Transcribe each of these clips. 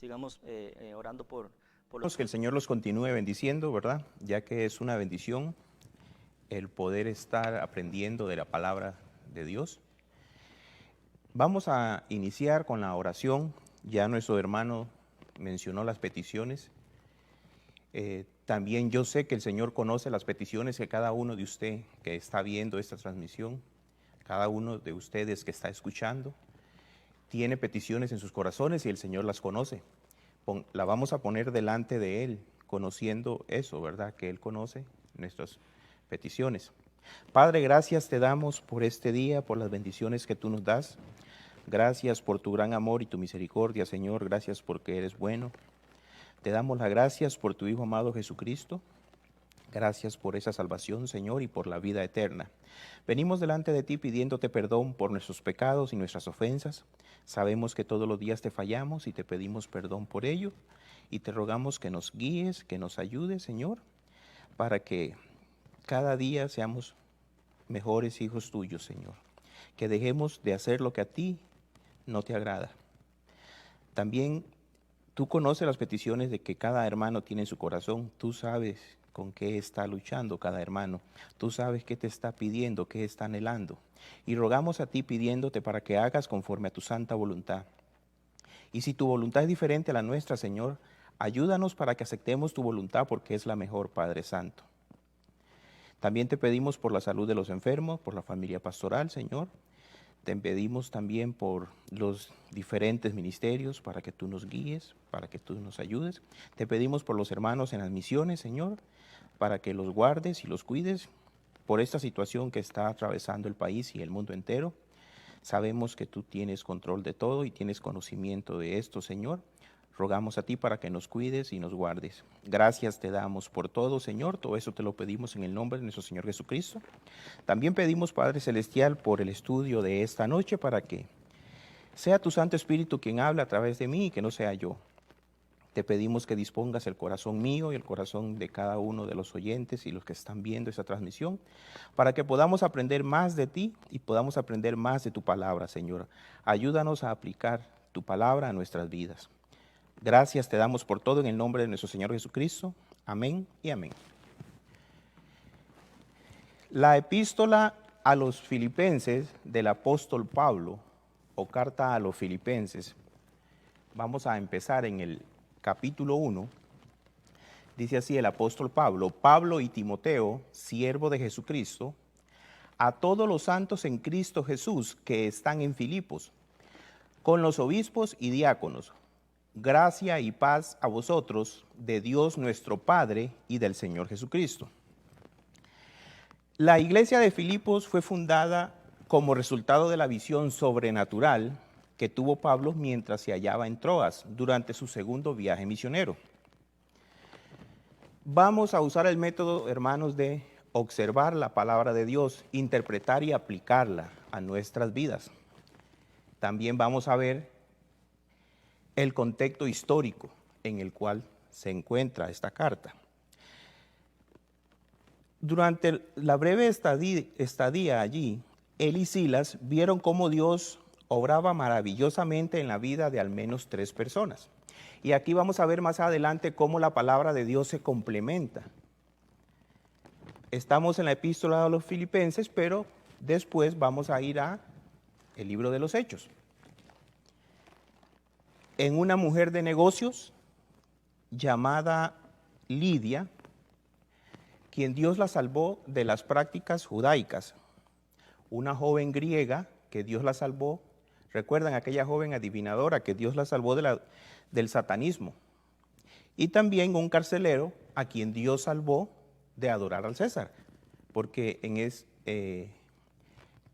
sigamos orando por Que el Señor los continúe bendiciendo, ¿verdad? Ya que es una bendición el poder estar aprendiendo de la palabra de Dios. Vamos a iniciar con la oración. Ya nuestro hermano mencionó las peticiones. También yo sé que el Señor conoce las peticiones que cada uno de usted que está viendo esta transmisión, cada uno de ustedes que está escuchando, tiene peticiones en sus corazones y el Señor las conoce. La vamos a poner delante de Él, conociendo eso, ¿verdad? Que Él conoce nuestras peticiones. Padre, gracias te damos por este día, por las bendiciones que tú nos das. Gracias por tu gran amor y tu misericordia, Señor. Gracias porque eres bueno. Te damos las gracias por tu Hijo amado Jesucristo. Gracias por esa salvación, Señor, y por la vida eterna. Venimos delante de ti pidiéndote perdón por nuestros pecados y nuestras ofensas. Sabemos que todos los días te fallamos y te pedimos perdón por ello. Y te rogamos que nos guíes, que nos ayudes, Señor, para que cada día seamos mejores hijos tuyos, Señor. Que dejemos de hacer lo que a ti no te agrada. También tú conoces las peticiones de que cada hermano tiene en su corazón. Tú sabes con qué está luchando cada hermano. Tú sabes qué te está pidiendo, qué está anhelando. Y rogamos a ti pidiéndote para que hagas conforme a tu santa voluntad. Y si tu voluntad es diferente a la nuestra, Señor, ayúdanos para que aceptemos tu voluntad porque es la mejor, Padre Santo. También te pedimos por la salud de los enfermos, por la familia pastoral, Señor. Te pedimos también por los diferentes ministerios para que tú nos guíes, para que tú nos ayudes. Te pedimos por los hermanos en las misiones, Señor, para que los guardes y los cuides por esta situación que está atravesando el país y el mundo entero. Sabemos que tú tienes control de todo y tienes conocimiento de esto, Señor. Rogamos a ti para que nos cuides y nos guardes. Gracias te damos por todo, Señor. Todo eso te lo pedimos en el nombre de nuestro Señor Jesucristo. También pedimos, Padre Celestial, por el estudio de esta noche para que sea tu Santo Espíritu quien habla a través de mí y que no sea yo. Te pedimos que dispongas el corazón mío y el corazón de cada uno de los oyentes y los que están viendo esta transmisión, para que podamos aprender más de ti y podamos aprender más de tu palabra, Señor. Ayúdanos a aplicar tu palabra a nuestras vidas. Gracias te damos por todo en el nombre de nuestro Señor Jesucristo. Amén y amén. La epístola a los filipenses del apóstol Pablo, o carta a los filipenses, vamos a empezar en el capítulo 1. Dice así el apóstol Pablo: Pablo y Timoteo, siervo de Jesucristo, a todos los santos en Cristo Jesús que están en Filipos, con los obispos y diáconos, gracia y paz a vosotros de Dios nuestro Padre y del Señor Jesucristo. La iglesia de Filipos fue fundada como resultado de la visión sobrenatural que tuvo Pablo mientras se hallaba en Troas durante su segundo viaje misionero. Vamos a usar el método, hermanos, de observar la palabra de Dios, interpretar y aplicarla a nuestras vidas. También vamos a ver el contexto histórico en el cual se encuentra esta carta. Durante la breve estadía allí, él y Silas vieron cómo Dios obraba maravillosamente en la vida de al menos 3 personas. Y aquí vamos a ver más adelante cómo la palabra de Dios se complementa. Estamos en la epístola a los Filipenses, pero después vamos a ir a el libro de los Hechos. En una mujer de negocios llamada Lidia, quien Dios la salvó de las prácticas judaicas. Una joven griega que Dios la salvó, recuerdan aquella joven adivinadora que Dios la salvó del satanismo. Y también un carcelero a quien Dios salvó de adorar al César, porque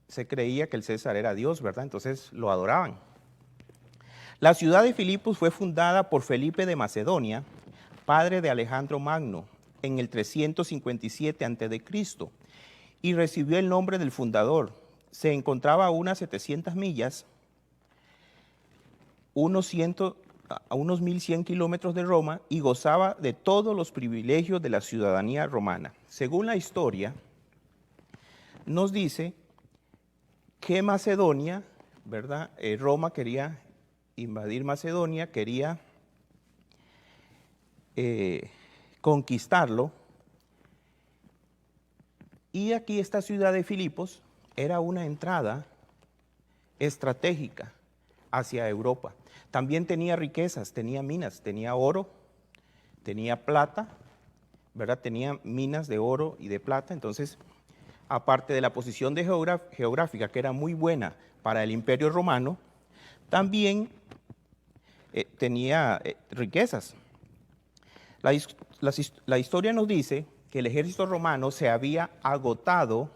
se creía que el César era Dios, ¿verdad? Entonces lo adoraban. La ciudad de Filipos fue fundada por Felipe de Macedonia, padre de Alejandro Magno, en el 357 a.C., y recibió el nombre del fundador. Se encontraba a unas 700 millas, a unos 1100 kilómetros de Roma, y gozaba de todos los privilegios de la ciudadanía romana. Según la historia, nos dice que Macedonia, ¿verdad? Roma quería invadir Macedonia, quería conquistarlo. Y aquí esta ciudad de Filipos era una entrada estratégica hacia Europa. También tenía riquezas, tenía minas, tenía oro, tenía plata, ¿verdad? Tenía minas de oro y de plata. Entonces, aparte de la posición geográfica, que era muy buena para el Imperio Romano, también tenía riquezas. La historia nos dice que el ejército romano se había agotado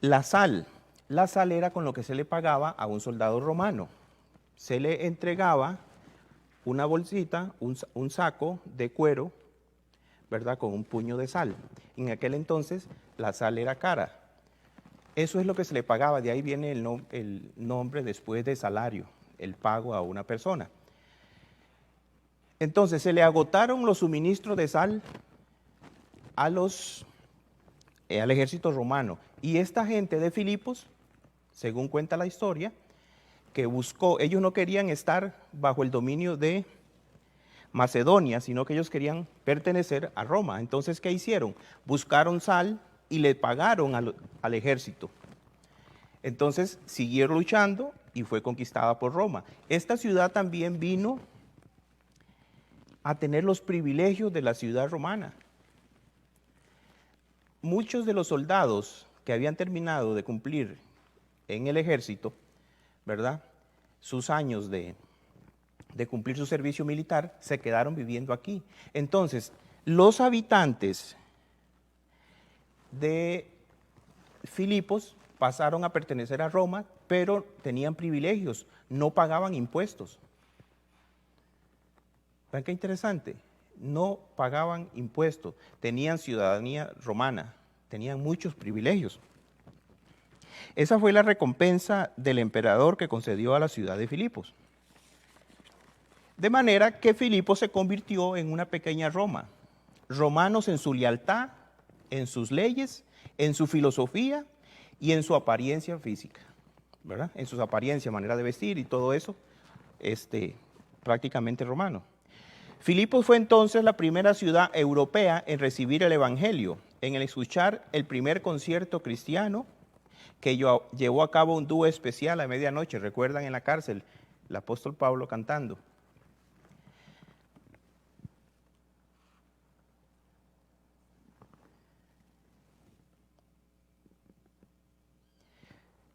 la sal. La sal era con lo que se le pagaba a un soldado romano. Se le entregaba una bolsita, un saco de cuero, ¿verdad? Con un puño de sal. En aquel entonces la sal era cara. Eso es lo que se le pagaba, de ahí viene el nombre después de salario, el pago a una persona. Entonces se le agotaron los suministros de sal al ejército romano. Y esta gente de Filipos, según cuenta la historia, que buscó, ellos no querían estar bajo el dominio de Macedonia, sino que ellos querían pertenecer a Roma. Entonces, ¿qué hicieron? Buscaron sal y le pagaron al ejército. Entonces, siguieron luchando y fue conquistada por Roma. Esta ciudad también vino a tener los privilegios de la ciudad romana. Muchos de los soldados que habían terminado de cumplir en el ejército, ¿verdad?, sus años de cumplir su servicio militar, se quedaron viviendo aquí. Entonces, los habitantes de Filipos pasaron a pertenecer a Roma, pero tenían privilegios, no pagaban impuestos. ¿Ven qué interesante? No pagaban impuestos, tenían ciudadanía romana, tenían muchos privilegios. Esa fue la recompensa del emperador que concedió a la ciudad de Filipos. De manera que Filipos se convirtió en una pequeña Roma. Romanos en su lealtad, en sus leyes, en su filosofía y en su apariencia física, ¿verdad? En sus apariencias, manera de vestir y todo eso, prácticamente romano. Filipos fue entonces la primera ciudad europea en recibir el evangelio, en el escuchar el primer concierto cristiano que llevó a cabo un dúo especial a medianoche. ¿Recuerdan en la cárcel el apóstol Pablo cantando?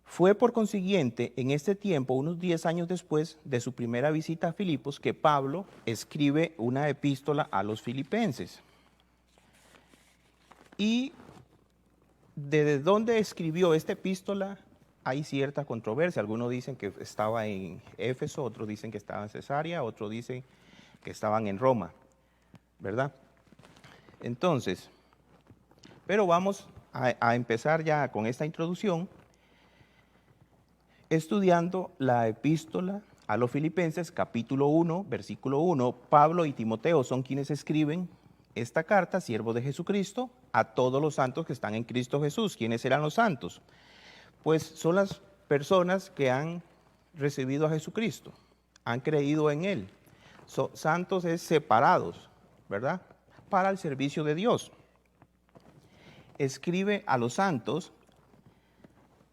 Fue por consiguiente en este tiempo, unos 10 años después de su primera visita a Filipos, que Pablo escribe una epístola a los filipenses. Y desde dónde escribió esta epístola hay cierta controversia. Algunos dicen que estaba en Éfeso, otros dicen que estaba en Cesarea, otros dicen que estaban en Roma, ¿verdad? Entonces, pero vamos a empezar ya con esta introducción, estudiando la epístola a los Filipenses, capítulo 1, versículo 1. Pablo y Timoteo son quienes escriben esta carta, siervos de Jesucristo, a todos los santos que están en Cristo Jesús. ¿Quiénes eran los santos? Pues son las personas que han recibido a Jesucristo, han creído en Él. Santos es separados, ¿verdad?, para el servicio de Dios. Escribe a los santos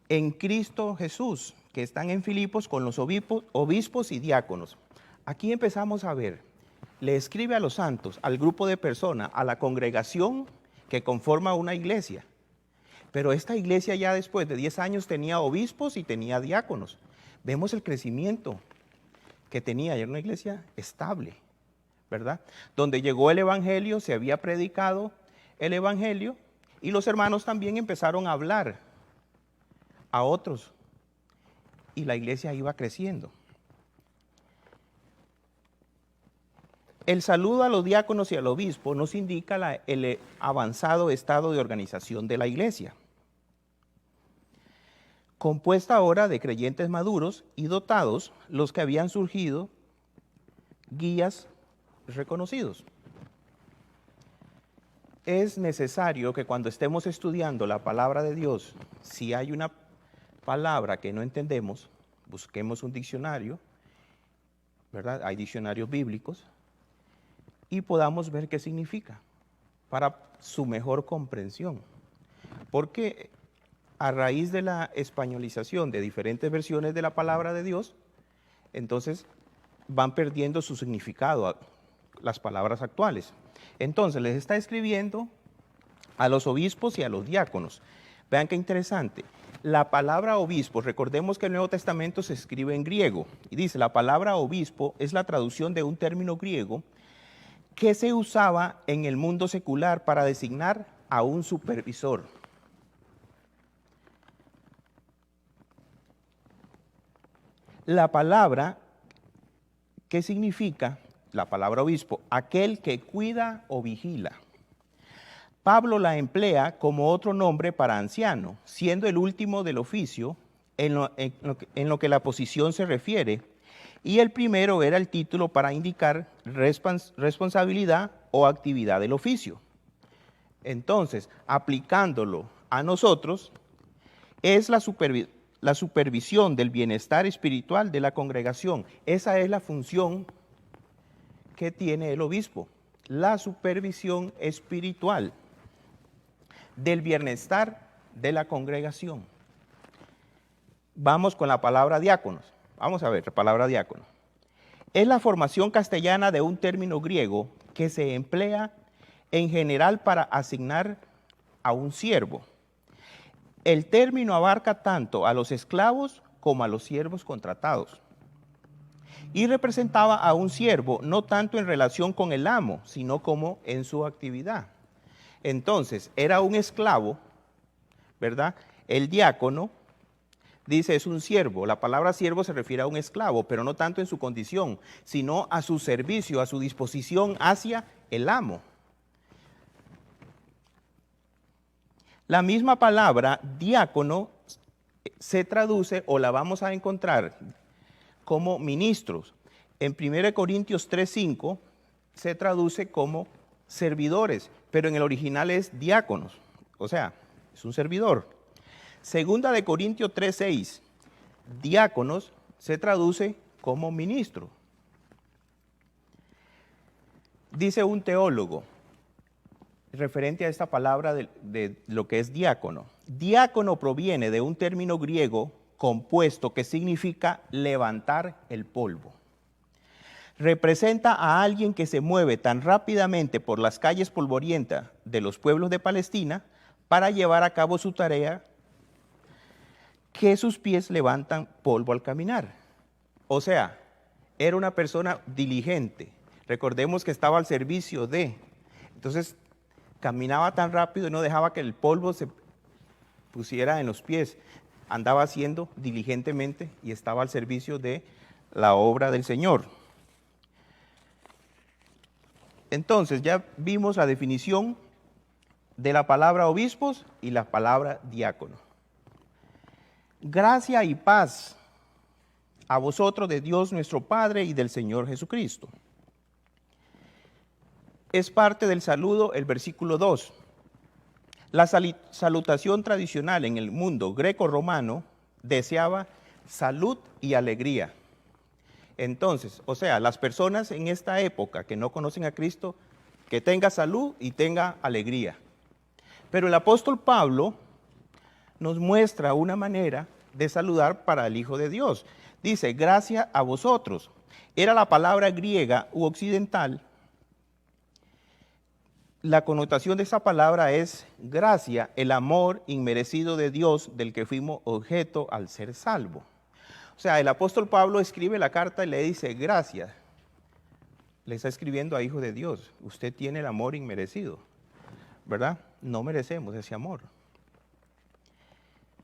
en Cristo Jesús, que están en Filipos con los obispos y diáconos. Aquí empezamos a ver, le escribe a los santos, al grupo de personas, a la congregación que conforma una iglesia. Pero esta iglesia ya después de 10 años tenía obispos y tenía diáconos. Vemos el crecimiento que tenía, era una iglesia estable, ¿verdad? Donde llegó el evangelio, se había predicado el evangelio y los hermanos también empezaron a hablar a otros y la iglesia iba creciendo. El saludo a los diáconos y al obispo nos indica el avanzado estado de organización de la iglesia, compuesta ahora de creyentes maduros y dotados, los que habían surgido guías reconocidos. Es necesario que cuando estemos estudiando la palabra de Dios, si hay una palabra que no entendemos, busquemos un diccionario, ¿verdad? Hay diccionarios bíblicos, y podamos ver qué significa para su mejor comprensión. Porque a raíz de la españolización de diferentes versiones de la palabra de Dios, entonces van perdiendo su significado las palabras actuales. Entonces les está escribiendo a los obispos y a los diáconos. Vean qué interesante. La palabra obispo, recordemos que el Nuevo Testamento se escribe en griego y dice, la palabra obispo es la traducción de un término griego que se usaba en el mundo secular para designar a un supervisor. La palabra, ¿qué significa? La palabra obispo, aquel que cuida o vigila. Pablo la emplea como otro nombre para anciano, siendo el último del oficio en lo que la posición se refiere, y el primero era el título para indicar responsabilidad o actividad del oficio. Entonces, aplicándolo a nosotros, es la supervisión del bienestar espiritual de la congregación. Esa es la función que tiene el obispo, la supervisión espiritual del bienestar de la congregación. Vamos con la palabra diáconos. Vamos a ver, la palabra diácono. Es la formación castellana de un término griego que se emplea en general para asignar a un siervo. El término abarca tanto a los esclavos como a los siervos contratados. Y representaba a un siervo no tanto en relación con el amo, sino como en su actividad. Entonces, era un esclavo, ¿verdad? El diácono, dice, es un siervo. La palabra siervo se refiere a un esclavo, pero no tanto en su condición, sino a su servicio, a su disposición hacia el amo. La misma palabra diácono se traduce, o la vamos a encontrar como ministros. En 1 Corintios 3:5 se traduce como servidores, pero en el original es diáconos, o sea, es un servidor. Segunda de Corintios 3:6, diáconos se traduce como ministro. Dice un teólogo, referente a esta palabra de lo que es diácono. Diácono proviene de un término griego compuesto que significa levantar el polvo. Representa a alguien que se mueve tan rápidamente por las calles polvorientas de los pueblos de Palestina para llevar a cabo su tarea, que sus pies levantan polvo al caminar. O sea, era una persona diligente. Recordemos que estaba al servicio de. Entonces, caminaba tan rápido y no dejaba que el polvo se pusiera en los pies. Andaba haciendo diligentemente y estaba al servicio de la obra del Señor. Entonces, ya vimos la definición de la palabra obispos y la palabra diácono. Gracia y paz a vosotros de Dios nuestro Padre y del Señor Jesucristo. Es parte del saludo el versículo 2. La salutación tradicional en el mundo greco-romano deseaba salud y alegría. Entonces, o sea, las personas en esta época que no conocen a Cristo, que tenga salud y tenga alegría. Pero el apóstol Pablo nos muestra una manera de saludar para el Hijo de Dios. Dice, gracia a vosotros. Era la palabra griega u occidental. La connotación de esa palabra es gracia, el amor inmerecido de Dios del que fuimos objeto al ser salvo. O sea, el apóstol Pablo escribe la carta y le dice, gracias. Le está escribiendo a Hijo de Dios. Usted tiene el amor inmerecido, ¿verdad? No merecemos ese amor.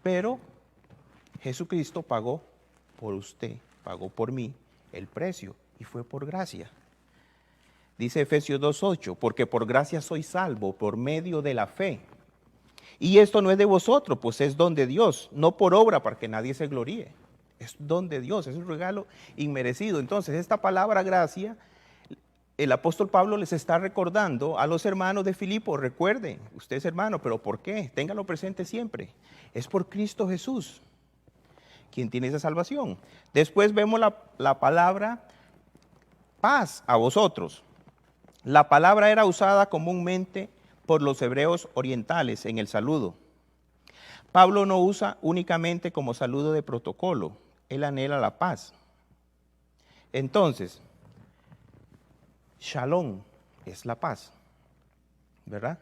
Pero Jesucristo pagó por usted, pagó por mí el precio y fue por gracia. Dice Efesios 2:8, porque por gracia soy salvo por medio de la fe. Y esto no es de vosotros, pues es don de Dios, no por obra para que nadie se gloríe. Es don de Dios, es un regalo inmerecido. Entonces, esta palabra gracia, el apóstol Pablo les está recordando a los hermanos de Filipo, recuerden, usted es hermano, pero ¿por qué? Téngalo presente siempre. Es por Cristo Jesús, quien tiene esa salvación. Después vemos la palabra paz a vosotros. La palabra era usada comúnmente por los hebreos orientales en el saludo. Pablo no usa únicamente como saludo de protocolo, él anhela la paz. Entonces, shalom es la paz, ¿verdad?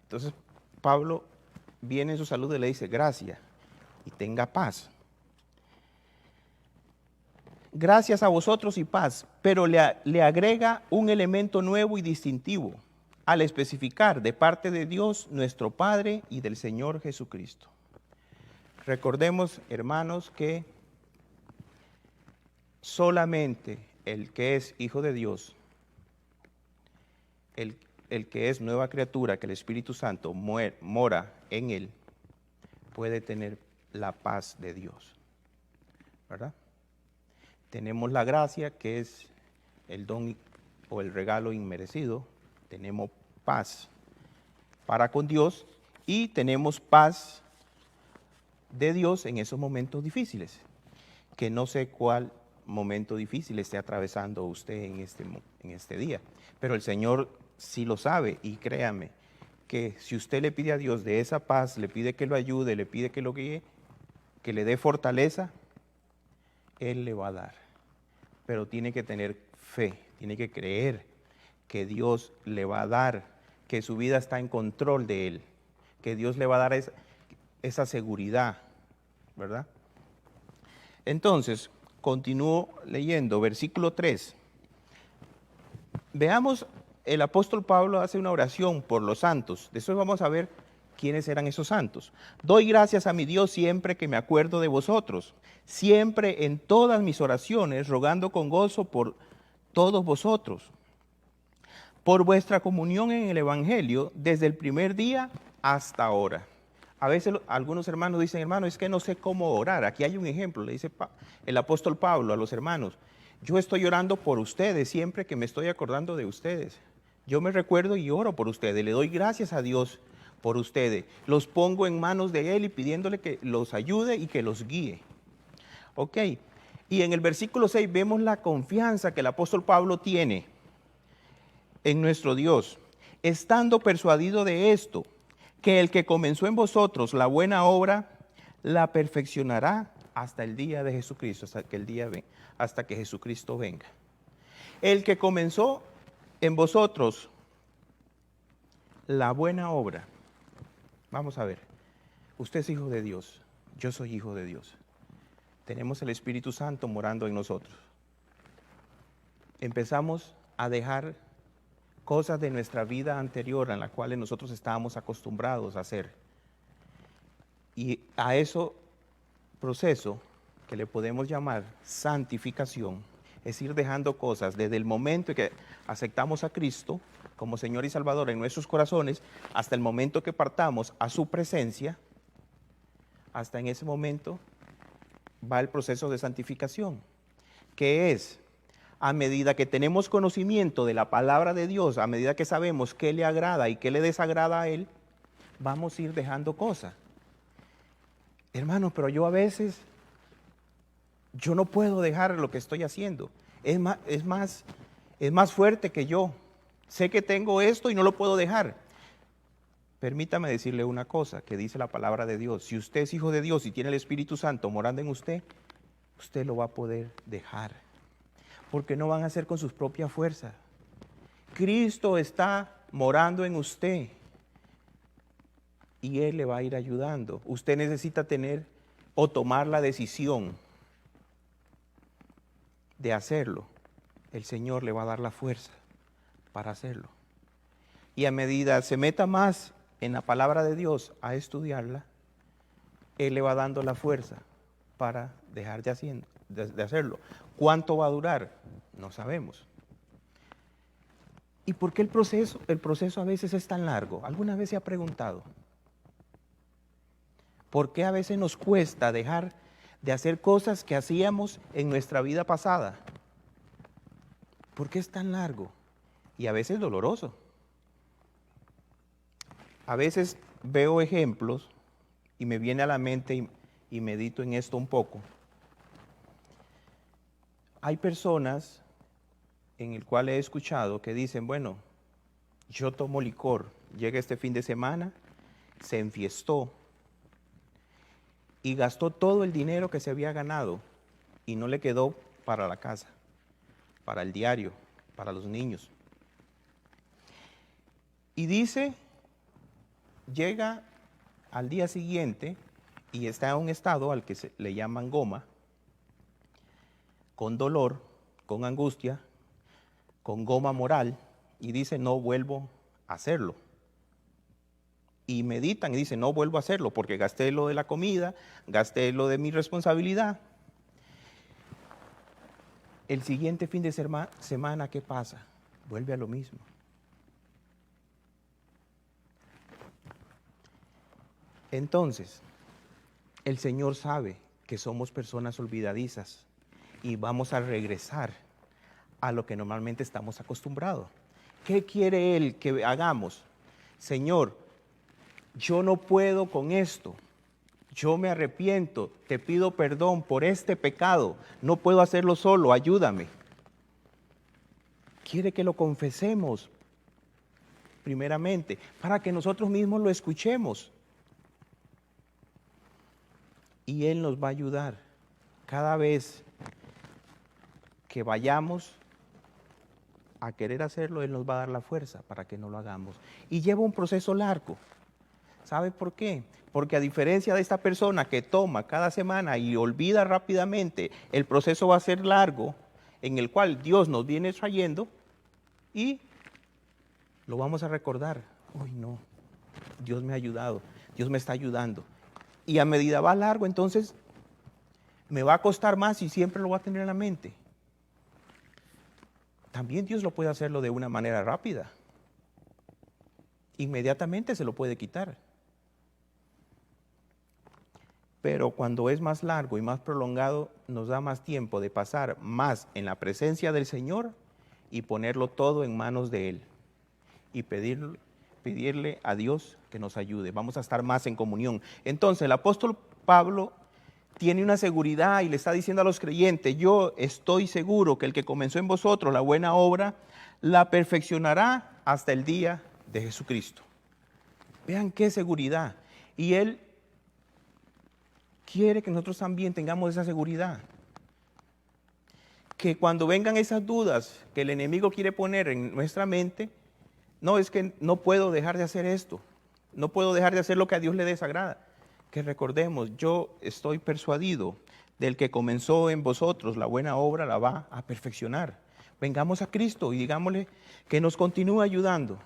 Entonces, Pablo viene en su saludo y le dice, gracias y tenga paz. Gracias a vosotros y paz, pero le agrega un elemento nuevo y distintivo al especificar de parte de Dios, nuestro Padre y del Señor Jesucristo. Recordemos, hermanos, que solamente el que es hijo de Dios, el que es nueva criatura, que el Espíritu Santo mora en él, puede tener la paz de Dios, ¿verdad? Tenemos la gracia, que es el don o el regalo inmerecido. Tenemos paz para con Dios y tenemos paz de Dios en esos momentos difíciles, que no sé cuál momento difícil esté atravesando usted en este día, pero el Señor sí lo sabe, y créame que si usted le pide a Dios de esa paz, le pide que lo ayude, le pide que lo guíe, que le dé fortaleza, Él le va a dar. Pero tiene que tener fe, tiene que creer que Dios le va a dar, que su vida está en control de Él, que Dios le va a dar esa seguridad, ¿verdad? Entonces, continúo leyendo, versículo 3. Veamos, el apóstol Pablo hace una oración por los santos. Después vamos a ver quiénes eran esos santos. Doy gracias a mi Dios siempre que me acuerdo de vosotros, siempre en todas mis oraciones, rogando con gozo por todos vosotros, por vuestra comunión en el Evangelio desde el primer día hasta ahora. A veces algunos hermanos dicen, hermano, es que no sé cómo orar. Aquí hay un ejemplo, le dice el apóstol Pablo a los hermanos. Yo estoy orando por ustedes siempre que me estoy acordando de ustedes. Yo me recuerdo y oro por ustedes, le doy gracias a Dios por ustedes. Los pongo en manos de Él y pidiéndole que los ayude y que los guíe. Ok, y en el versículo 6 vemos la confianza que el apóstol Pablo tiene en nuestro Dios, estando persuadido de esto, que el que comenzó en vosotros la buena obra, la perfeccionará hasta el día de Jesucristo, hasta que Jesucristo venga. El que comenzó en vosotros la buena obra. Vamos a ver, usted es hijo de Dios, yo soy hijo de Dios. Tenemos el Espíritu Santo morando en nosotros. Empezamos a dejar cosas de nuestra vida anterior en las cuales nosotros estábamos acostumbrados a hacer. Y a eso proceso que le podemos llamar santificación, es ir dejando cosas desde el momento en que aceptamos a Cristo como Señor y Salvador en nuestros corazones, hasta el momento que partamos a su presencia. Hasta en ese momento va el proceso de santificación, que es a medida que tenemos conocimiento de la palabra de Dios, a medida que sabemos qué le agrada y qué le desagrada a Él, vamos a ir dejando cosas. Hermanos, pero yo a veces, yo no puedo dejar lo que estoy haciendo. Es más fuerte que yo. Sé que tengo esto y no lo puedo dejar. Permítame decirle una cosa que dice la palabra de Dios. Si usted es hijo de Dios y tiene el Espíritu Santo morando en usted, usted lo va a poder dejar. Porque no van a ser con sus propias fuerzas. Cristo está morando en usted y Él le va a ir ayudando. Usted necesita tener o tomar la decisión de hacerlo. El Señor le va a dar la fuerza para hacerlo. Y a medida se meta más en la palabra de Dios a estudiarla, Él le va dando la fuerza para dejar de hacerlo. ¿Cuánto va a durar? No sabemos. ¿Y por qué el proceso a veces es tan largo? ¿Alguna vez se ha preguntado? ¿Por qué a veces nos cuesta dejar de hacer cosas que hacíamos en nuestra vida pasada? ¿Por qué es tan largo? Y a veces doloroso. A veces veo ejemplos y me viene a la mente y medito en esto un poco. Hay personas en el cual he escuchado que dicen, bueno, yo tomo licor, llega este fin de semana, se enfiestó y gastó todo el dinero que se había ganado y no le quedó para la casa, para el diario, para los niños. Y dice, llega al día siguiente y está en un estado al que le llaman goma, con dolor, con angustia, con goma moral, y dice, no vuelvo a hacerlo. Y meditan y dicen, no vuelvo a hacerlo porque gasté lo de la comida, gasté lo de mi responsabilidad. El siguiente fin de semana, ¿qué pasa? Vuelve a lo mismo. Entonces, el Señor sabe que somos personas olvidadizas y vamos a regresar a lo que normalmente estamos acostumbrados. ¿Qué quiere Él que hagamos? Señor, yo no puedo con esto. Yo me arrepiento, te pido perdón por este pecado. No puedo hacerlo solo, ayúdame. Quiere que lo confesemos primeramente para que nosotros mismos lo escuchemos. Y Él nos va a ayudar cada vez que vayamos a querer hacerlo. Él nos va a dar la fuerza para que no lo hagamos. Y lleva un proceso largo. ¿Sabe por qué? Porque a diferencia de esta persona que toma cada semana y olvida rápidamente, el proceso va a ser largo, en el cual Dios nos viene trayendo y lo vamos a recordar. Uy, no, Dios me ha ayudado, Dios me está ayudando. Y a medida va largo, entonces me va a costar más y siempre lo va a tener en la mente. También Dios lo puede hacerlo de una manera rápida. Inmediatamente se lo puede quitar. Pero cuando es más largo y más prolongado, nos da más tiempo de pasar más en la presencia del Señor y ponerlo todo en manos de Él. Y pedirle a Dios que nos ayude. Vamos a estar más en comunión. Entonces el apóstol Pablo tiene una seguridad y le está diciendo a los creyentes, yo estoy seguro que el que comenzó en vosotros la buena obra, la perfeccionará hasta el día de Jesucristo. Vean qué seguridad. Y Él quiere que nosotros también tengamos esa seguridad. Que cuando vengan esas dudas que el enemigo quiere poner en nuestra mente, no, es que no puedo dejar de hacer esto, no puedo dejar de hacer lo que a Dios le desagrada. Que recordemos, yo estoy persuadido del que comenzó en vosotros la buena obra, la va a perfeccionar. Vengamos a Cristo y digámosle que nos continúe ayudando.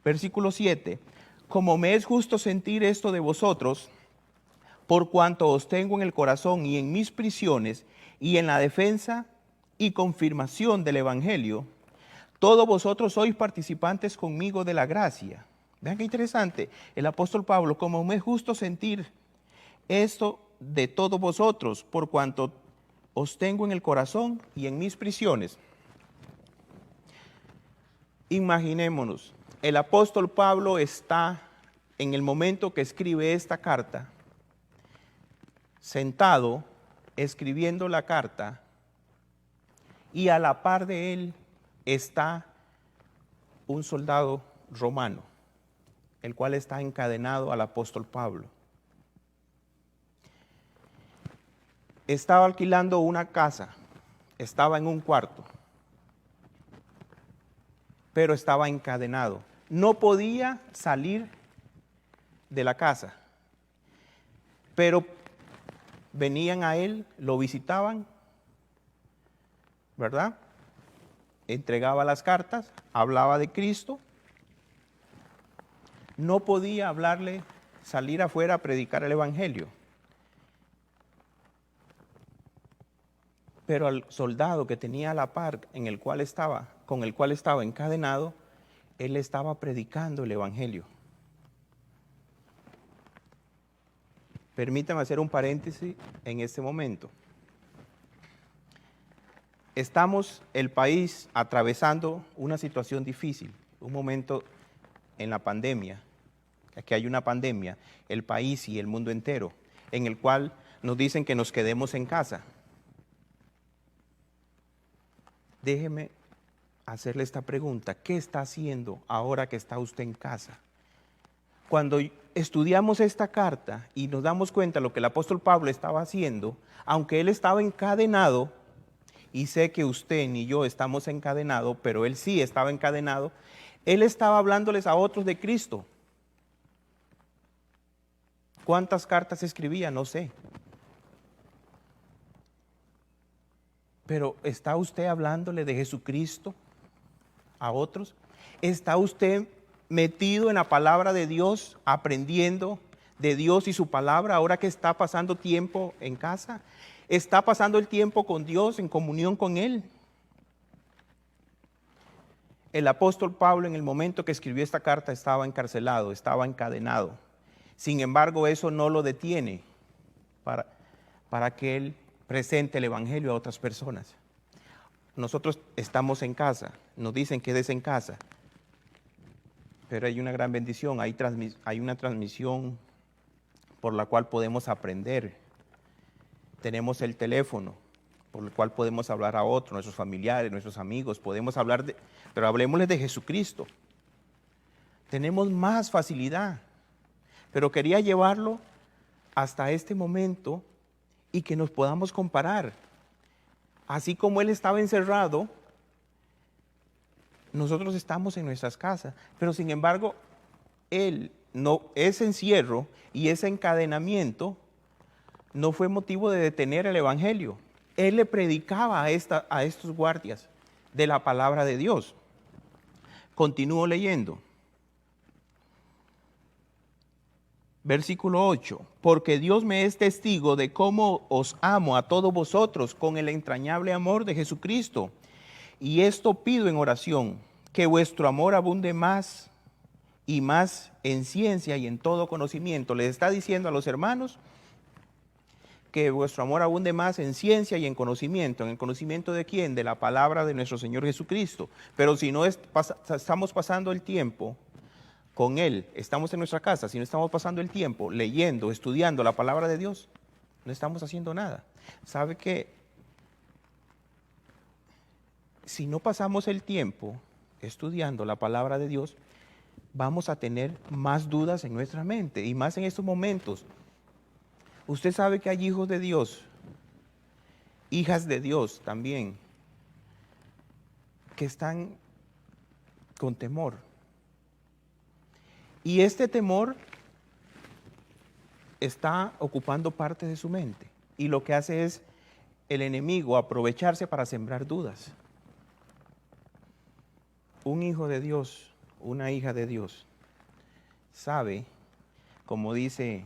Versículo 7, como me es justo sentir esto de vosotros, por cuanto os tengo en el corazón y en mis prisiones y en la defensa y confirmación del Evangelio, todos vosotros sois participantes conmigo de la gracia. Vean qué interesante, el apóstol Pablo, como me es justo sentir esto de todos vosotros, por cuanto os tengo en el corazón y en mis prisiones. Imaginémonos, el apóstol Pablo está en el momento que escribe esta carta, sentado, escribiendo la carta, y a la par de él está un soldado romano, el cual está encadenado al apóstol Pablo. Estaba alquilando una casa, estaba en un cuarto, pero estaba encadenado. No podía salir de la casa, pero venían a él, lo visitaban, ¿verdad? Entregaba las cartas, hablaba de Cristo. No podía hablarle, salir afuera a predicar el Evangelio. Pero al soldado que tenía a la par, con el cual estaba encadenado, él estaba predicando el Evangelio. Permítame hacer un paréntesis en este momento. Estamos, el país, atravesando una situación difícil, un momento en la pandemia, que hay una pandemia, el país y el mundo entero, en el cual nos dicen que nos quedemos en casa. Déjeme hacerle esta pregunta: ¿qué está haciendo ahora que está usted en casa? Cuando estudiamos esta carta y nos damos cuenta de lo que el apóstol Pablo estaba haciendo, aunque él estaba encadenado, y sé que usted ni yo estamos encadenados, pero él sí estaba encadenado, él estaba hablándoles a otros de Cristo. ¿Cuántas cartas escribía? No sé. Pero ¿está usted hablándole de Jesucristo a otros? ¿Está usted metido en la palabra de Dios, aprendiendo de Dios y su palabra ahora que está pasando tiempo en casa? ¿Está pasando el tiempo con Dios, en comunión con Él? El apóstol Pablo, en el momento que escribió esta carta, estaba encarcelado, estaba encadenado. Sin embargo, eso no lo detiene para que él presente el evangelio a otras personas. Nosotros estamos en casa, nos dicen quédese en casa, pero hay una gran bendición, hay una transmisión por la cual podemos aprender. Tenemos el teléfono por el cual podemos hablar a otros, nuestros familiares, nuestros amigos, podemos hablar pero hablemosles de Jesucristo. Tenemos más facilidad, pero quería llevarlo hasta este momento y que nos podamos comparar. Así como él estaba encerrado, nosotros estamos en nuestras casas, pero sin embargo, ese encierro y ese encadenamiento no fue motivo de detener el evangelio. Él le predicaba a estos guardias de la palabra de Dios. Continúo leyendo. Versículo 8, porque Dios me es testigo de cómo os amo a todos vosotros con el entrañable amor de Jesucristo. Y esto pido en oración, que vuestro amor abunde más y más en ciencia y en todo conocimiento. Les está diciendo a los hermanos que vuestro amor abunde más en ciencia y en conocimiento. ¿En el conocimiento de quién? De la palabra de nuestro Señor Jesucristo. Pero si no estamos pasando el tiempo con Él, estamos en nuestra casa, si no estamos pasando el tiempo leyendo, estudiando la palabra de Dios, no estamos haciendo nada. ¿Sabe qué? Si no pasamos el tiempo estudiando la palabra de Dios, vamos a tener más dudas en nuestra mente, y más en estos momentos. Usted sabe que hay hijos de Dios, hijas de Dios también, que están con temor. Y este temor está ocupando parte de su mente. Y lo que hace es el enemigo aprovecharse para sembrar dudas. Un hijo de Dios, una hija de Dios, sabe, como dice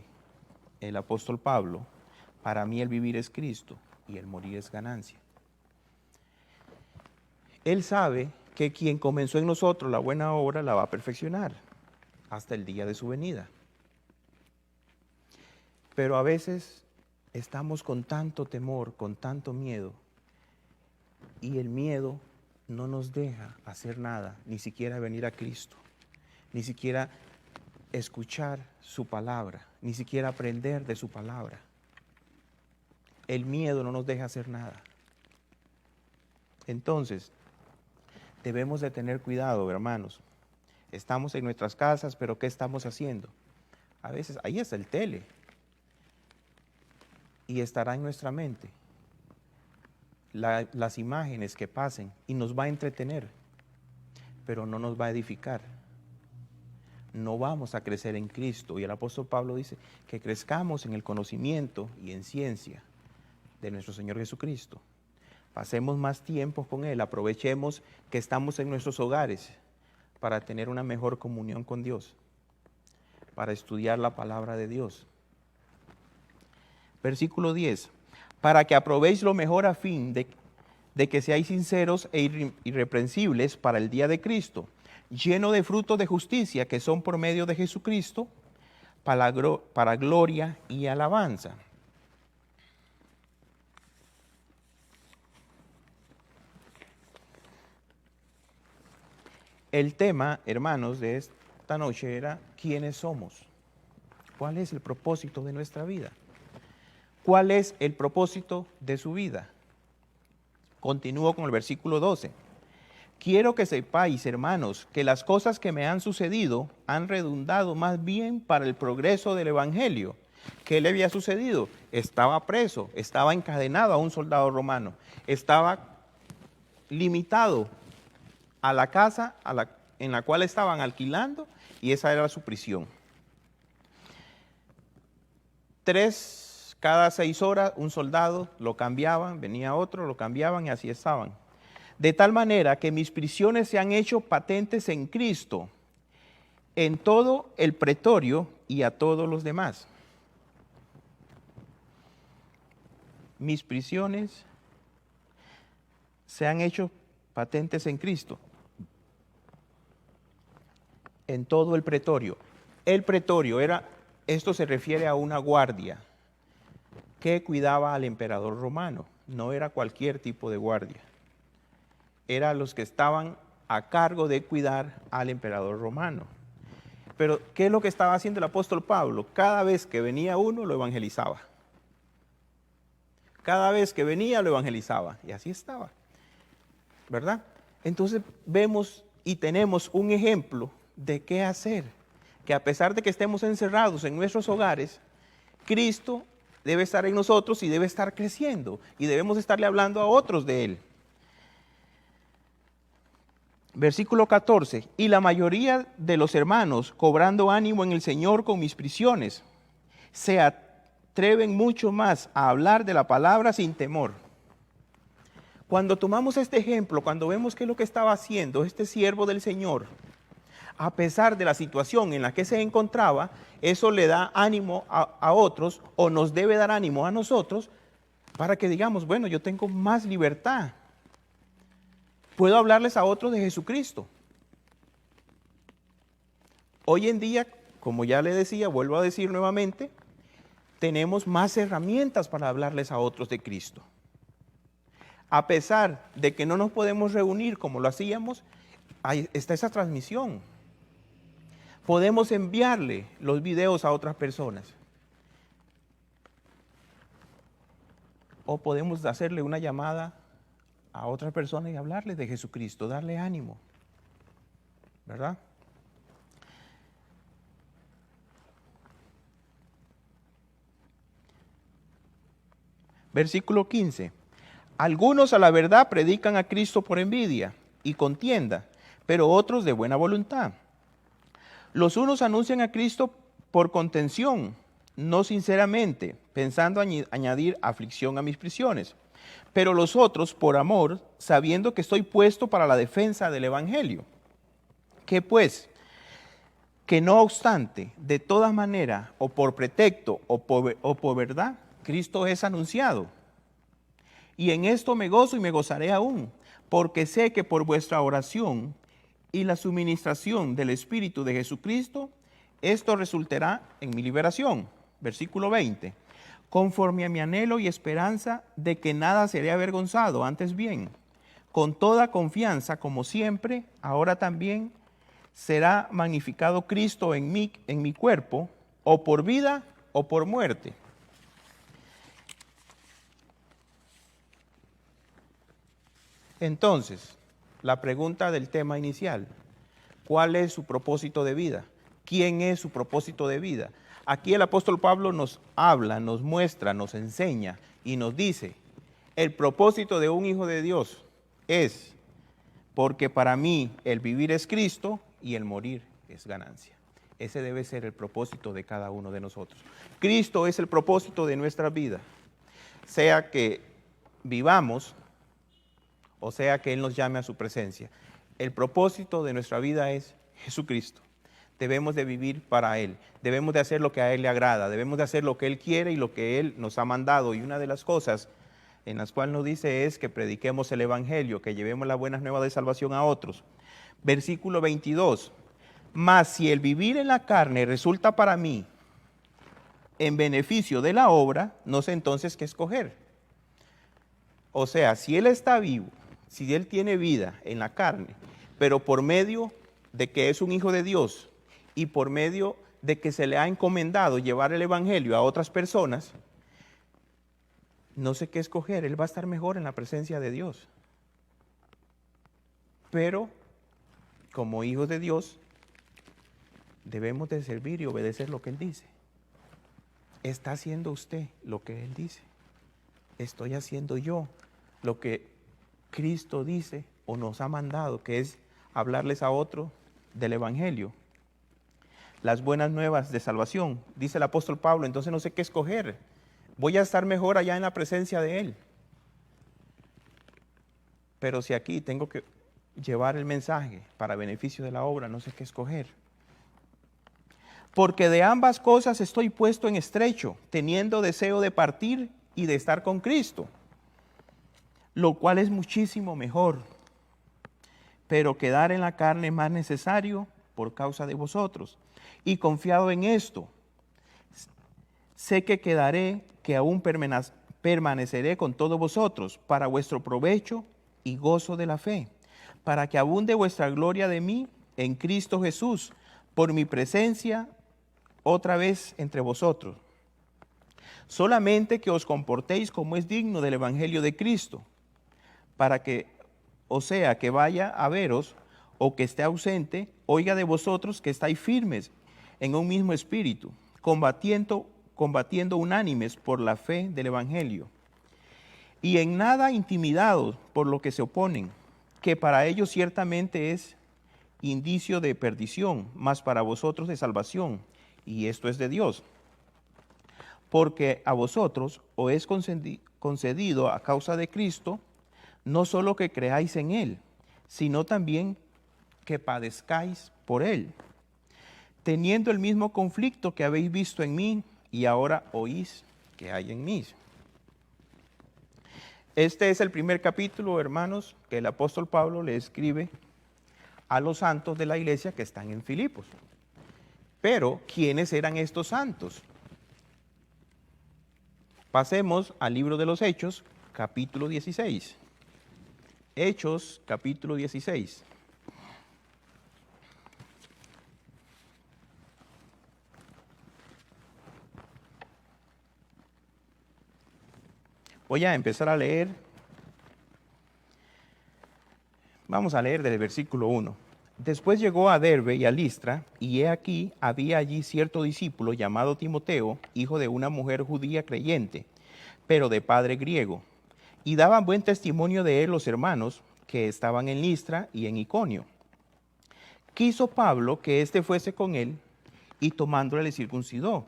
el apóstol Pablo, para mí el vivir es Cristo y el morir es ganancia. Él sabe que quien comenzó en nosotros la buena obra la va a perfeccionar hasta el día de su venida. Pero a veces estamos con tanto temor, con tanto miedo, y el miedo no nos deja hacer nada, ni siquiera venir a Cristo, ni siquiera escuchar su palabra, ni siquiera aprender de su palabra. El miedo no nos deja hacer nada. Entonces, debemos de tener cuidado, hermanos. Estamos en nuestras casas, pero ¿qué estamos haciendo? A veces, ahí está el tele, y estará en nuestra mente las imágenes que pasen, y nos va a entretener, pero no nos va a edificar. No vamos a crecer en Cristo. Y el apóstol Pablo dice que crezcamos en el conocimiento y en ciencia de nuestro Señor Jesucristo. Pasemos más tiempo con Él, aprovechemos que estamos en nuestros hogares para tener una mejor comunión con Dios, para estudiar la palabra de Dios. Versículo 10, para que aprobéis lo mejor a fin de que seáis sinceros e irreprensibles para el día de Cristo, lleno de frutos de justicia que son por medio de Jesucristo, para gloria y alabanza. El tema, hermanos, de esta noche era ¿quiénes somos? ¿Cuál es el propósito de nuestra vida? ¿Cuál es el propósito de su vida? Continúo con el versículo 12. Quiero que sepáis, hermanos, que las cosas que me han sucedido han redundado más bien para el progreso del Evangelio. ¿Qué le había sucedido? Estaba preso, estaba encadenado a un soldado romano, estaba limitado a la casa en la cual estaban alquilando, y esa era su prisión. Cada 6 horas un soldado lo cambiaban, venía otro, lo cambiaban y así estaban. De tal manera que mis prisiones se han hecho patentes en Cristo, en todo el pretorio y a todos los demás. Mis prisiones se han hecho patentes en Cristo, en todo el pretorio. El pretorio esto se refiere a una guardia que cuidaba al emperador romano, no era cualquier tipo de guardia. Eran los que estaban a cargo de cuidar al emperador romano. Pero, ¿qué es lo que estaba haciendo el apóstol Pablo? Cada vez que venía uno, lo evangelizaba. Cada vez que venía, lo evangelizaba. Y así estaba, ¿verdad? Entonces, vemos y tenemos un ejemplo de qué hacer. Que a pesar de que estemos encerrados en nuestros hogares, Cristo debe estar en nosotros y debe estar creciendo. Y debemos estarle hablando a otros de Él. Versículo 14, y la mayoría de los hermanos, cobrando ánimo en el Señor con mis prisiones, se atreven mucho más a hablar de la palabra sin temor. Cuando tomamos este ejemplo, cuando vemos qué es lo que estaba haciendo este siervo del Señor, a pesar de la situación en la que se encontraba, eso le da ánimo a otros, o nos debe dar ánimo a nosotros, para que digamos, bueno, yo tengo más libertad. Puedo hablarles a otros de Jesucristo. Hoy en día, como ya le decía, vuelvo a decir nuevamente, tenemos más herramientas para hablarles a otros de Cristo. A pesar de que no nos podemos reunir como lo hacíamos, está esa transmisión. Podemos enviarle los videos a otras personas. O podemos hacerle una llamada a otras personas y hablarles de Jesucristo, darle ánimo, ¿verdad? Versículo 15. Algunos a la verdad predican a Cristo por envidia y contienda, pero otros de buena voluntad. Los unos anuncian a Cristo por contención, no sinceramente, pensando añadir aflicción a mis prisiones. Pero los otros por amor, sabiendo que estoy puesto para la defensa del Evangelio. ¿Qué pues? Que no obstante, de todas maneras, o por pretexto o por verdad, Cristo es anunciado. Y en esto me gozo y me gozaré aún, porque sé que por vuestra oración y la suministración del Espíritu de Jesucristo, esto resultará en mi liberación. Versículo 20. Conforme a mi anhelo y esperanza de que nada seré avergonzado, antes bien, con toda confianza, como siempre, ahora también será magnificado Cristo en mi cuerpo, o por vida o por muerte. Entonces, la pregunta del tema inicial, ¿cuál es su propósito de vida? ¿Quién es su propósito de vida? Aquí el apóstol Pablo nos habla, nos muestra, nos enseña y nos dice, el propósito de un hijo de Dios es, porque para mí el vivir es Cristo y el morir es ganancia. Ese debe ser el propósito de cada uno de nosotros. Cristo es el propósito de nuestra vida, sea que vivamos o sea que Él nos llame a su presencia. El propósito de nuestra vida es Jesucristo. Debemos de vivir para Él, debemos de hacer lo que a Él le agrada, debemos de hacer lo que Él quiere y lo que Él nos ha mandado. Y una de las cosas en las cuales nos dice es que prediquemos el Evangelio, que llevemos las buenas nuevas de salvación a otros. Versículo 22, mas si el vivir en la carne resulta para mí en beneficio de la obra, no sé entonces qué escoger. O sea, si Él está vivo, si Él tiene vida en la carne, pero por medio de que es un hijo de Dios, y por medio de que se le ha encomendado llevar el Evangelio a otras personas, no sé qué escoger. Él va a estar mejor en la presencia de Dios. pero como hijos de Dios debemos de servir y obedecer lo que Él dice. ¿Está haciendo usted lo que Él dice? ¿Estoy haciendo yo lo que Cristo dice o nos ha mandado, que es hablarles a otros del Evangelio? Las buenas nuevas de salvación, dice el apóstol Pablo. Entonces no sé qué escoger. Voy a estar mejor allá en la presencia de Él. Pero si aquí tengo que llevar el mensaje para beneficio de la obra, no sé qué escoger. Porque de ambas cosas estoy puesto en estrecho, teniendo deseo de partir y de estar con Cristo, lo cual es muchísimo mejor. Pero quedar en la carne es más necesario por causa de vosotros. Y confiado en esto, sé que quedaré, que aún permaneceré con todos vosotros para vuestro provecho y gozo de la fe, para que abunde vuestra gloria de mí en Cristo Jesús, por mi presencia otra vez entre vosotros. Solamente que os comportéis como es digno del Evangelio de Cristo, para que, o sea, que vaya a veros o que esté ausente, oiga de vosotros que estáis firmes en un mismo espíritu, combatiendo unánimes por la fe del Evangelio, y en nada intimidados por lo que se oponen, que para ellos ciertamente es indicio de perdición, mas para vosotros de salvación, y esto es de Dios. Porque a vosotros os es concedido a causa de Cristo, no solo que creáis en Él, sino también que padezcáis por Él, teniendo el mismo conflicto que habéis visto en mí y ahora oís que hay en mí. Este es el primer capítulo, hermanos, que el apóstol Pablo le escribe a los santos de la iglesia que están en Filipos. Pero, ¿quiénes eran estos santos? Pasemos al libro de los Hechos, capítulo 16. Hechos, capítulo 16. Voy a empezar a leer. Vamos a leer desde el versículo 1. Después llegó a Derbe y a Listra, y he aquí, había allí cierto discípulo llamado Timoteo, hijo de una mujer judía creyente, pero de padre griego. Y daban buen testimonio de él los hermanos que estaban en Listra y en Iconio. Quiso Pablo que éste fuese con él, y tomándole le circuncidó,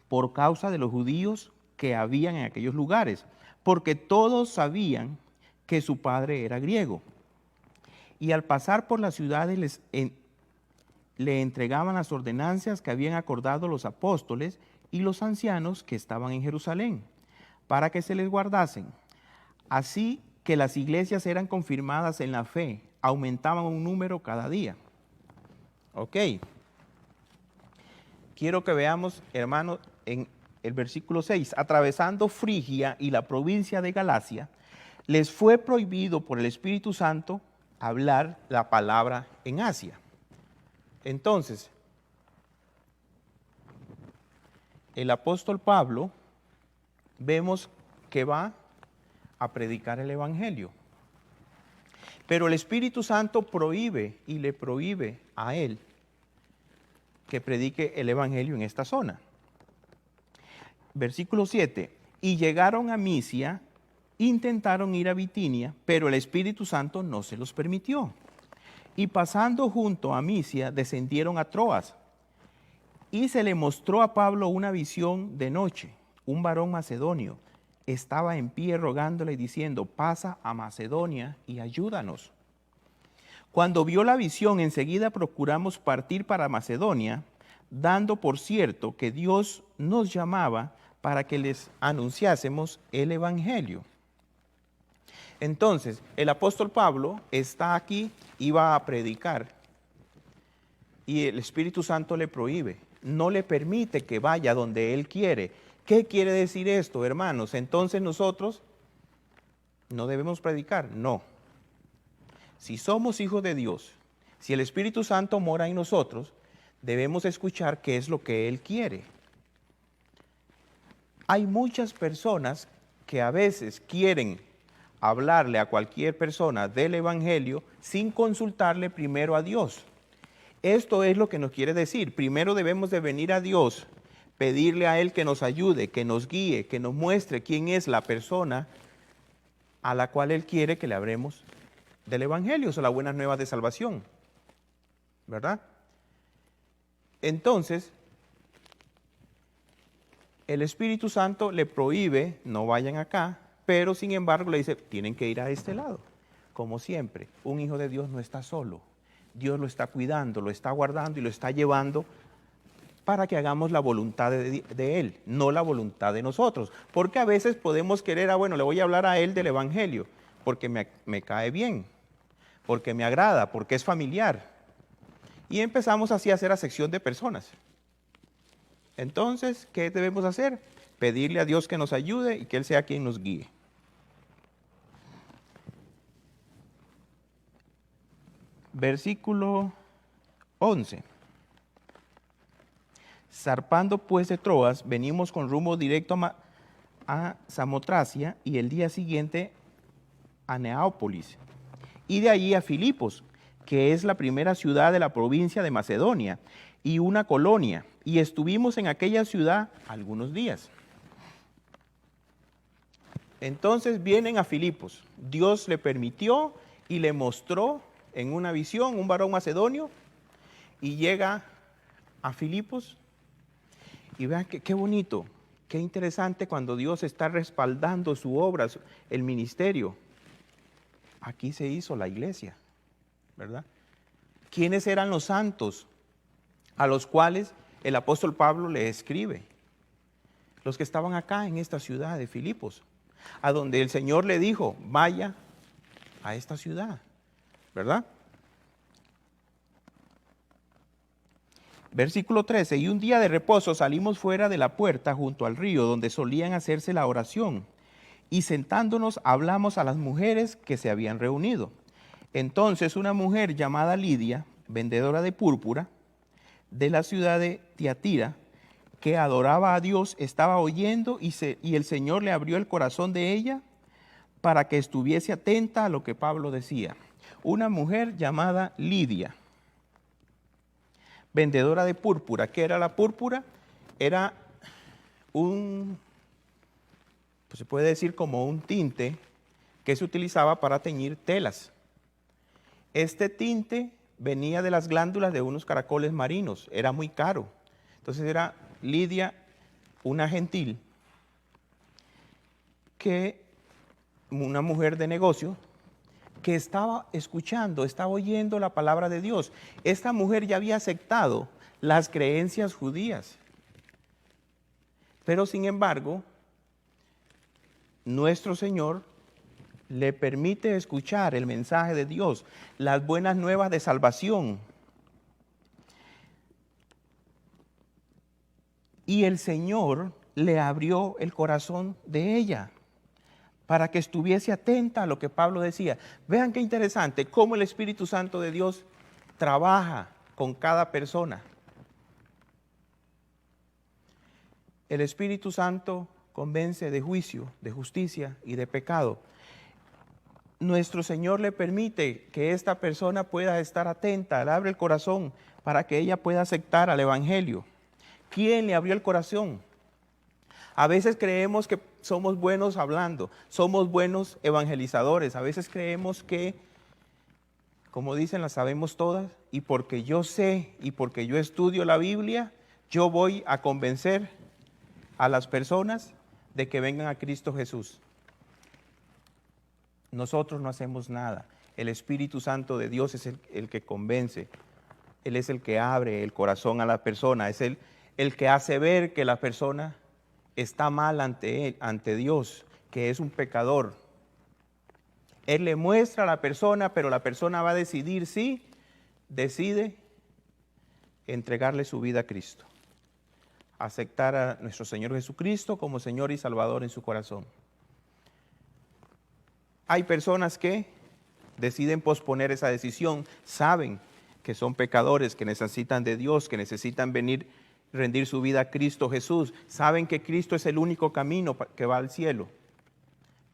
por causa de los judíos que habían en aquellos lugares, porque todos sabían que su padre era griego. Y al pasar por las ciudades le entregaban las ordenanzas que habían acordado los apóstoles y los ancianos que estaban en Jerusalén, para que se les guardasen. Así que las iglesias eran confirmadas en la fe, aumentaban un número cada día. Ok. Quiero que veamos, hermanos, en el versículo 6. Atravesando Frigia y la provincia de Galacia, les fue prohibido por el Espíritu Santo hablar la palabra en Asia. Entonces, el apóstol Pablo, vemos que va a predicar el Evangelio. Pero el Espíritu Santo prohíbe y le prohíbe a él que predique el Evangelio en esta zona. Versículo 7. Y llegaron a Misia, intentaron ir a Bitinia, pero el Espíritu Santo no se los permitió. Y pasando junto a Misia, descendieron a Troas. Y se le mostró a Pablo una visión de noche. Un varón macedonio estaba en pie rogándole y diciendo: pasa a Macedonia y ayúdanos. Cuando vio la visión, enseguida procuramos partir para Macedonia, dando por cierto que Dios nos llamaba para que les anunciásemos el Evangelio. Entonces, el apóstol Pablo está aquí, iba a predicar, y el Espíritu Santo le prohíbe, no le permite que vaya donde él quiere. ¿Qué quiere decir esto, hermanos? Entonces nosotros no debemos predicar, no. Si somos hijos de Dios, si el Espíritu Santo mora en nosotros, debemos escuchar qué es lo que Él quiere. Hay muchas personas que a veces quieren hablarle a cualquier persona del Evangelio sin consultarle primero a Dios. Esto es lo que nos quiere decir. Primero debemos de venir a Dios, pedirle a Él que nos ayude, que nos guíe, que nos muestre quién es la persona a la cual Él quiere que le hablemos del Evangelio, o sea, las buenas nuevas de salvación, ¿verdad? Entonces, el Espíritu Santo le prohíbe, no vayan acá, pero sin embargo le dice, tienen que ir a este lado. Como siempre, un hijo de Dios no está solo. Dios lo está cuidando, lo está guardando y lo está llevando para que hagamos la voluntad de Él, no la voluntad de nosotros. Porque a veces podemos querer, bueno, le voy a hablar a Él del Evangelio, porque me cae bien, porque me agrada, porque es familiar. Y empezamos así a hacer acepción de personas. Entonces, ¿qué debemos hacer? Pedirle a Dios que nos ayude y que Él sea quien nos guíe. Versículo 11. Zarpando pues de Troas, venimos con rumbo directo a Samotracia y el día siguiente a Neápolis y de allí a Filipos, que es la primera ciudad de la provincia de Macedonia y una colonia, y estuvimos en aquella ciudad algunos días. Entonces vienen a Filipos. Dios le permitió y le mostró en una visión un varón macedonio y llega a Filipos. Y vean qué bonito, qué interesante cuando Dios está respaldando su obra, el ministerio. Aquí se hizo la iglesia, ¿verdad? ¿Quiénes eran los santos a los cuales el apóstol Pablo le escribe? Los que estaban acá en esta ciudad de Filipos, a donde el Señor le dijo, vaya a esta ciudad, ¿verdad? Versículo 13, y un día de reposo salimos fuera de la puerta junto al río donde solían hacerse la oración, y sentándonos hablamos a las mujeres que se habían reunido. Entonces una mujer llamada Lidia, vendedora de púrpura, de la ciudad de Tiatira, que adoraba a Dios, estaba oyendo y el Señor le abrió el corazón de ella para que estuviese atenta a lo que Pablo decía. Una mujer llamada Lidia, vendedora de púrpura. ¿Qué era la púrpura? Era pues se puede decir como un tinte que se utilizaba para teñir telas. Este tinte venía de las glándulas de unos caracoles marinos, era muy caro. Entonces era Lidia, una gentil, una mujer de negocio, que estaba escuchando, estaba oyendo la palabra de Dios. Esta mujer ya había aceptado las creencias judías. Pero sin embargo, nuestro Señor le permite escuchar el mensaje de Dios, las buenas nuevas de salvación. Y el Señor le abrió el corazón de ella para que estuviese atenta a lo que Pablo decía. Vean qué interesante, cómo el Espíritu Santo de Dios trabaja con cada persona. El Espíritu Santo convence de juicio, de justicia y de pecado. Nuestro Señor le permite que esta persona pueda estar atenta, le abre el corazón para que ella pueda aceptar al Evangelio. ¿Quién le abrió el corazón? A veces creemos que somos buenos hablando, somos buenos evangelizadores. A veces creemos que, como dicen, las sabemos todas, y porque yo sé y porque yo estudio la Biblia, yo voy a convencer a las personas de que vengan a Cristo Jesús. Nosotros no hacemos nada. El Espíritu Santo de Dios es el que convence. Él es el que abre el corazón a la persona, es el que hace ver que la persona está mal ante él, ante Dios, que es un pecador. Él le muestra a la persona, pero la persona va a decidir si decide entregarle su vida a Cristo, aceptar a nuestro Señor Jesucristo como Señor y Salvador en su corazón. Hay personas que deciden posponer esa decisión, saben que son pecadores, que necesitan de Dios, que necesitan venir rendir su vida a Cristo Jesús. Saben que Cristo es el único camino que va al cielo.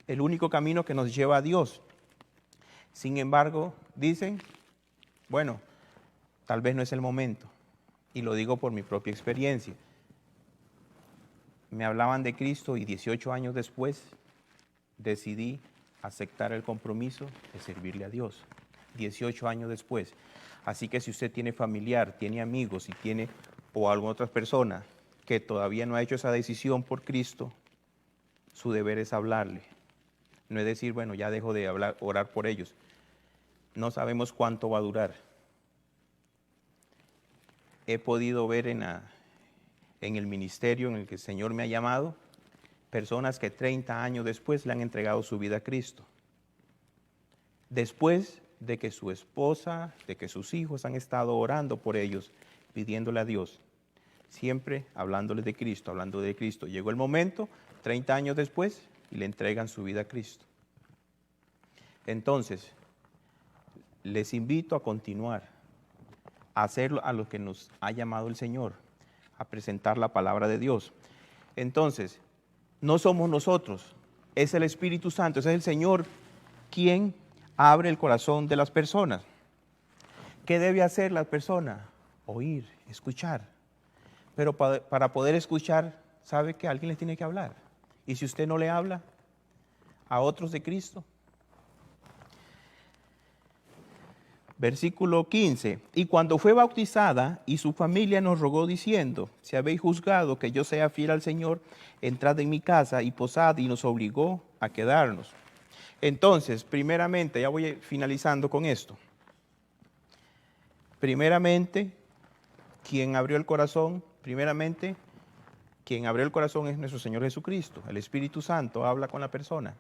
el único camino que nos lleva a Dios. Sin embargo, dicen, bueno, tal vez no es el momento. Y lo digo por mi propia experiencia. Me hablaban de Cristo y 18 años después decidí aceptar el compromiso de servirle a Dios. 18 años después. Así que si usted tiene familiar, tiene amigos y tiene o alguna otra persona que todavía no ha hecho esa decisión por Cristo, su deber es hablarle. No es decir, bueno, ya dejo de orar por ellos. No sabemos cuánto va a durar. He podido ver en el ministerio en el que el Señor me ha llamado, personas que 30 años después le han entregado su vida a Cristo. Después de que su esposa, de que sus hijos han estado orando por ellos, pidiéndole a Dios, siempre hablándoles de Cristo, hablando de Cristo. Llegó el momento, 30 años después, y le entregan su vida a Cristo. Entonces, les invito a continuar, a hacerlo a lo que nos ha llamado el Señor, a presentar la palabra de Dios. Entonces, no somos nosotros, es el Espíritu Santo, es el Señor quien abre el corazón de las personas. ¿Qué debe hacer la persona? Oír, escuchar. Pero para poder escuchar, sabe que alguien les tiene que hablar. Y si usted no le habla a otros de Cristo. Versículo 15. Y cuando fue bautizada y su familia nos rogó diciendo, si habéis juzgado que yo sea fiel al Señor, entrad en mi casa y posad, y nos obligó a quedarnos. Entonces, primeramente, ya voy finalizando con esto. Primeramente, quien abrió el corazón es nuestro Señor Jesucristo. El Espíritu Santo habla con la persona.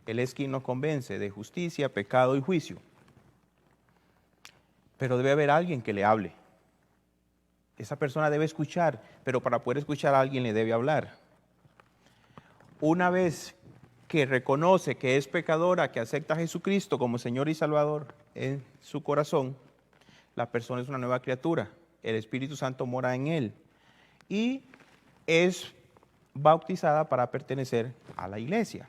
Él es quien nos convence de justicia, pecado y juicio. Pero debe haber alguien que le hable. Esa persona debe escuchar, pero para poder escuchar a alguien le debe hablar. Una vez que reconoce que es pecadora, que acepta a Jesucristo como Señor y Salvador en su corazón, la persona es una nueva criatura. El Espíritu Santo mora en él y es bautizada para pertenecer a la iglesia.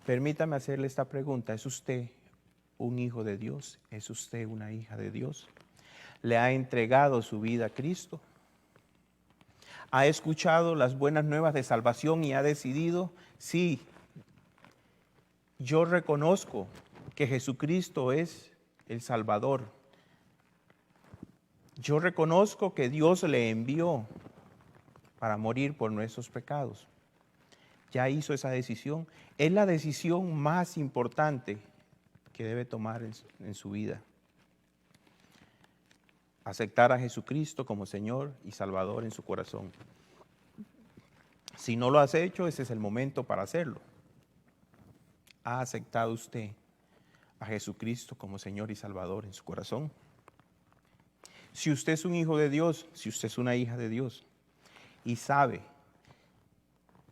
Permítame hacerle esta pregunta. ¿Es usted un hijo de Dios? ¿Es usted una hija de Dios? ¿Le ha entregado su vida a Cristo? ¿Ha escuchado las buenas nuevas de salvación y ha decidido, sí, yo reconozco que Jesucristo es el Salvador? Yo reconozco que Dios le envió para morir por nuestros pecados. Ya hizo esa decisión. Es la decisión más importante que debe tomar en su vida. Aceptar a Jesucristo como Señor y Salvador en su corazón. Si no lo has hecho, ese es el momento para hacerlo. ¿Ha aceptado usted a Jesucristo como Señor y Salvador en su corazón? Si usted es un hijo de Dios, si usted es una hija de Dios y sabe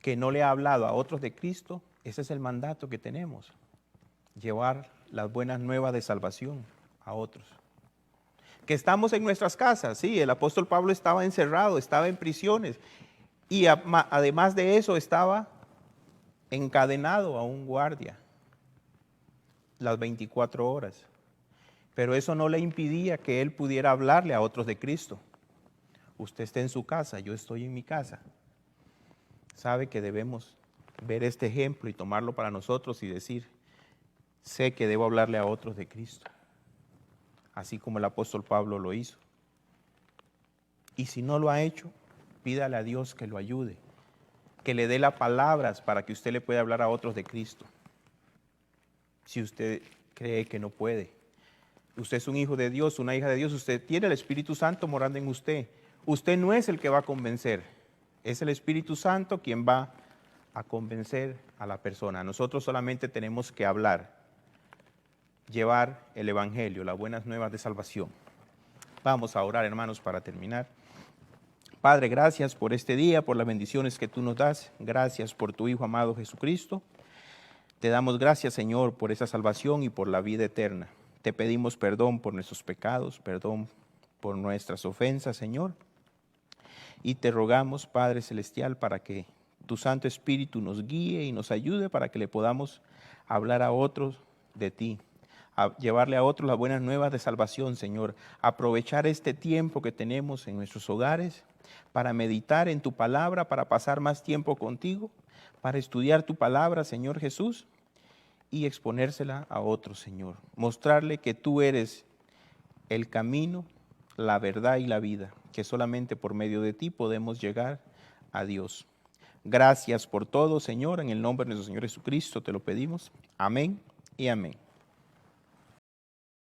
que no le ha hablado a otros de Cristo, ese es el mandato que tenemos. Llevar las buenas nuevas de salvación a otros. Que estamos en nuestras casas, sí, el apóstol Pablo estaba encerrado, estaba en prisiones y además de eso estaba encadenado a un guardia las 24 horas. Pero eso no le impidía que él pudiera hablarle a otros de Cristo. Usted está en su casa, yo estoy en mi casa. Sabe que debemos ver este ejemplo y tomarlo para nosotros y decir, sé que debo hablarle a otros de Cristo. Así como el apóstol Pablo lo hizo. Y si no lo ha hecho, pídale a Dios que lo ayude, que le dé las palabras para que usted le pueda hablar a otros de Cristo. Si usted cree que no puede. Usted es un hijo de Dios, una hija de Dios, usted tiene el Espíritu Santo morando en usted. Usted no es el que va a convencer, es el Espíritu Santo quien va a convencer a la persona. Nosotros solamente tenemos que hablar. Llevar el Evangelio, las buenas nuevas de salvación. Vamos a orar, hermanos, para terminar. Padre, gracias por este día, por las bendiciones que tú nos das. Gracias por tu Hijo amado Jesucristo. Te damos gracias, Señor, por esa salvación y por la vida eterna. Te pedimos perdón por nuestros pecados, perdón por nuestras ofensas, Señor. Y te rogamos, Padre Celestial, para que tu Santo Espíritu nos guíe y nos ayude para que le podamos hablar a otros de ti, a llevarle a otros las buenas nuevas de salvación, Señor. Aprovechar este tiempo que tenemos en nuestros hogares para meditar en tu palabra, para pasar más tiempo contigo, para estudiar tu palabra, Señor Jesús, y exponérsela a otros, Señor. Mostrarle que tú eres el camino, la verdad y la vida, que solamente por medio de ti podemos llegar a Dios. Gracias por todo, Señor, en el nombre de nuestro Señor Jesucristo te lo pedimos. Amén y amén.